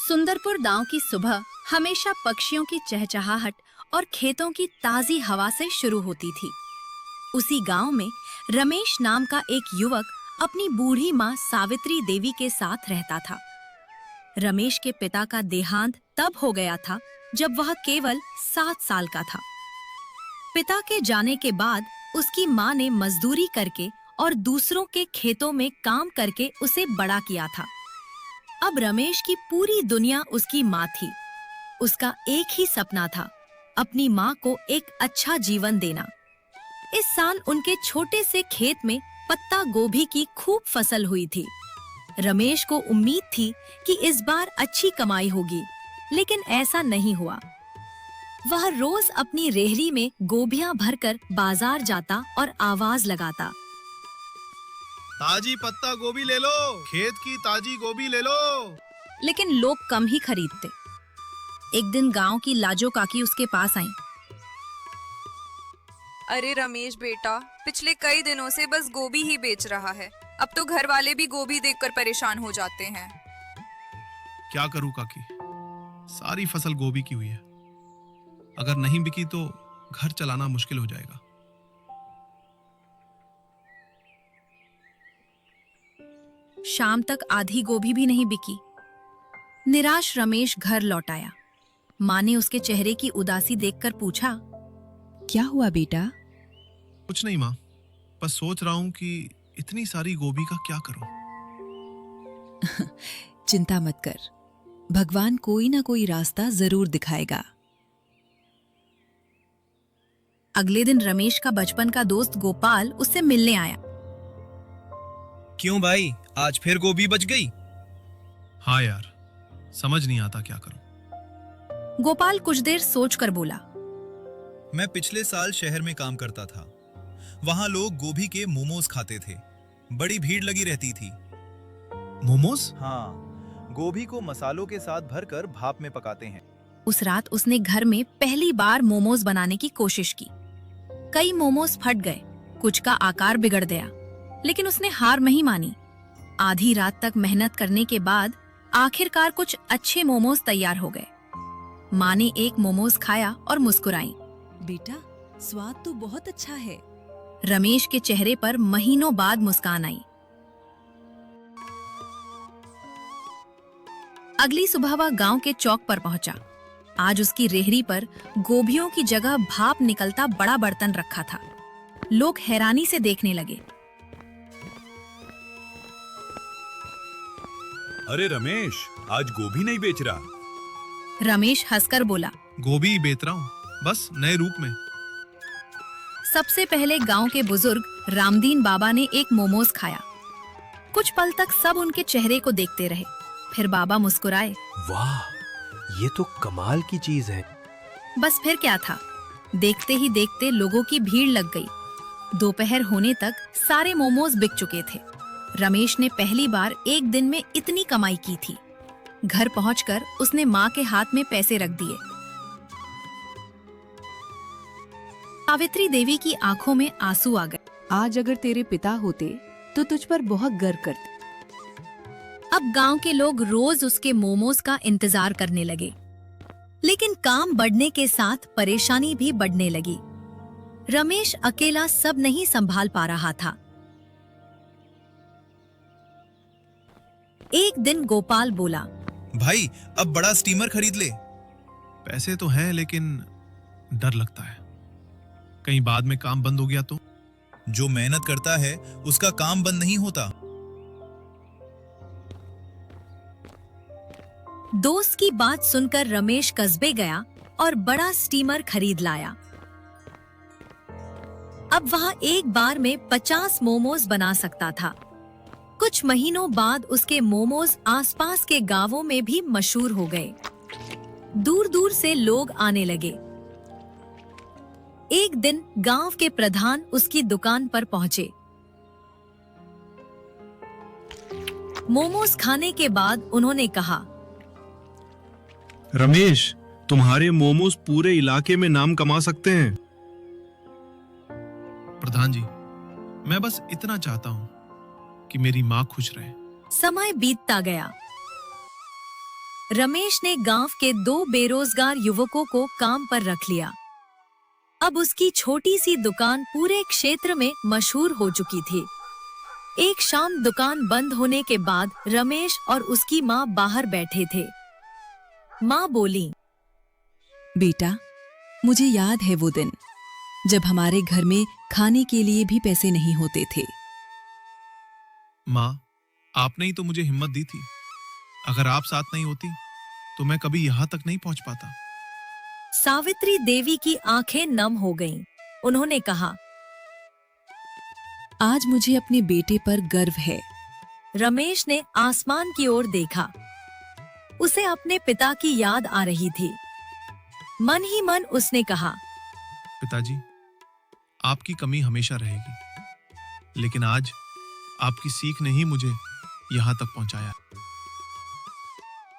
सुंदरपुर गांव की सुबह हमेशा पक्षियों की चहचहाहट और खेतों की ताजी हवा से शुरू होती थी। उसी गांव में रमेश नाम का एक युवक अपनी बूढ़ी माँ सावित्री देवी के साथ रहता था। रमेश के पिता का देहांत तब हो गया था जब वह केवल 7 साल का था। पिता के जाने के बाद उसकी माँ ने मजदूरी करके और दूसरों के खेतों में काम करके उसे बड़ा किया था। अब रमेश की पूरी दुनिया उसकी माँ थी। उसका एक ही सपना था, अपनी माँ को एक अच्छा जीवन देना। इस साल उनके छोटे से खेत में पत्ता गोभी की खूब फसल हुई थी। रमेश को उम्मीद थी कि इस बार अच्छी कमाई होगी, लेकिन ऐसा नहीं हुआ। वह रोज अपनी रेहड़ी में गोभियां भरकर बाजार जाता और आवाज लगाता, ताजी पत्ता गोभी ले लो, खेत की ताजी गोभी ले लो। लेकिन लोग कम ही खरीदते। एक दिन गांव की लाजो काकी उसके पास आई। अरे रमेश बेटा, पिछले कई दिनों से बस गोभी ही बेच रहा है। अब तो घर वाले भी गोभी देखकर परेशान हो जाते हैं। क्या करूं काकी, सारी फसल गोभी की हुई है। अगर नहीं बिकी तो घर चलाना मुश्किल हो जाएगा। शाम तक आधी गोभी भी नहीं बिकी। निराश रमेश घर लौट आया। माँ ने उसके चेहरे की उदासी देखकर पूछा, क्या हुआ बेटा? कुछ नहीं माँ, बस सोच रहा हूं कि इतनी सारी गोभी का क्या करूं। चिंता मत कर, भगवान कोई ना कोई रास्ता जरूर दिखाएगा। अगले दिन रमेश का बचपन का दोस्त गोपाल उससे मिलने आया। क्यों भाई, आज फिर गोभी बच गई? हाँ यार, समझ नहीं आता क्या करूं। गोपाल कुछ देर सोचकर बोला, मैं पिछले साल शहर में काम करता था। वहां लोग गोभी के मोमोज खाते थे। बड़ी भीड़ लगी रहती थी। मोमोज? हाँ, गोभी को मसालों के साथ भरकर भाप में पकाते हैं। उस रात उसने घर में पहली बार मोमोज बनाने की कोशिश की। कई मोमोज फट गए, कुछ का आकार बिगड़ गया, लेकिन उसने हार नहीं मानी। आधी रात तक मेहनत करने के बाद आखिरकार कुछ अच्छे मोमोज तैयार हो गए। माँ ने एक मोमोज खाया और मुस्कुराई। बेटा, स्वाद तो बहुत अच्छा है। रमेश के चेहरे पर महीनों बाद मुस्कान आई। अगली सुबह वह गांव के चौक पर पहुंचा। आज उसकी रेहड़ी पर गोभियों की जगह भाप निकलता बड़ा बर्तन रखा था। लोग हैरानी से देखने लगे। अरे रमेश, आज गोभी नहीं बेच रहा? रमेश हंसकर बोला, गोभी बेच रहा हूं, बस नए रूप में। सबसे पहले गांव के बुजुर्ग रामदीन बाबा ने एक मोमोज खाया। कुछ पल तक सब उनके चेहरे को देखते रहे। फिर बाबा मुस्कुराए। वाह, ये तो कमाल की चीज है। बस फिर क्या था, देखते ही देखते लोगों की भीड़ लग गई। दोपहर होने तक सारे मोमोज बिक चुके थे। रमेश ने पहली बार एक दिन में इतनी कमाई की थी। घर पहुंचकर उसने माँ के हाथ में पैसे रख दिए। सावित्री देवी की आंखों में आंसू आ गए। आज अगर तेरे पिता होते तो तुझ पर बहुत गर्व करते। अब गांव के लोग रोज उसके मोमोज का इंतजार करने लगे। लेकिन काम बढ़ने के साथ परेशानी भी बढ़ने लगी। रमेश अकेला सब नहीं संभाल पा रहा था। एक दिन गोपाल बोला, भाई, अब बड़ा स्टीमर खरीद ले। पैसे तो हैं, लेकिन डर लगता है, कहीं बाद में काम बंद हो गया तो। जो मेहनत करता है उसका काम बंद नहीं होता। दोस्त की बात सुनकर रमेश कस्बे गया और बड़ा स्टीमर खरीद लाया। अब वह एक बार में 50 मोमोज बना सकता था। कुछ महीनों बाद उसके मोमोज आसपास के गांवों में भी मशहूर हो गए। दूर दूर से लोग आने लगे। एक दिन गांव के प्रधान उसकी दुकान पर पहुंचे। मोमोज खाने के बाद उन्होंने कहा, रमेश, तुम्हारे मोमोज पूरे इलाके में नाम कमा सकते हैं। प्रधान जी, मैं बस इतना चाहता हूं कि मेरी माँ खुश रहे। समय बीतता गया। रमेश ने गांव के 2 बेरोजगार युवकों को काम पर रख लिया। अब उसकी छोटी सी दुकान पूरे क्षेत्र में मशहूर हो चुकी थी। एक शाम दुकान बंद होने के बाद रमेश और उसकी माँ बाहर बैठे थे। माँ बोली, बेटा, मुझे याद है वो दिन जब हमारे घर में खाने के लिए भी पैसे नहीं होते थे। माँ, आपने ही तो मुझे हिम्मत दी थी। अगर आप साथ नहीं होती तो मैं कभी यहाँ तक नहीं पहुँच पाता। सावित्री देवी की आंखें नम हो गईं। उन्होंने कहा, आज मुझे अपने बेटे पर गर्व है। रमेश ने आसमान की ओर देखा। उसे अपने पिता की याद आ रही थी। मन ही मन उसने कहा, पिताजी, आपकी कमी हमेशा रहेगी, लेकिन आज आपकी सीख ने ही मुझे यहाँ तक पहुँचाया।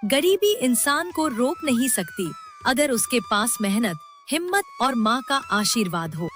गरीबी इंसान को रोक नहीं सकती अगर उसके पास मेहनत, हिम्मत और माँ का आशीर्वाद हो।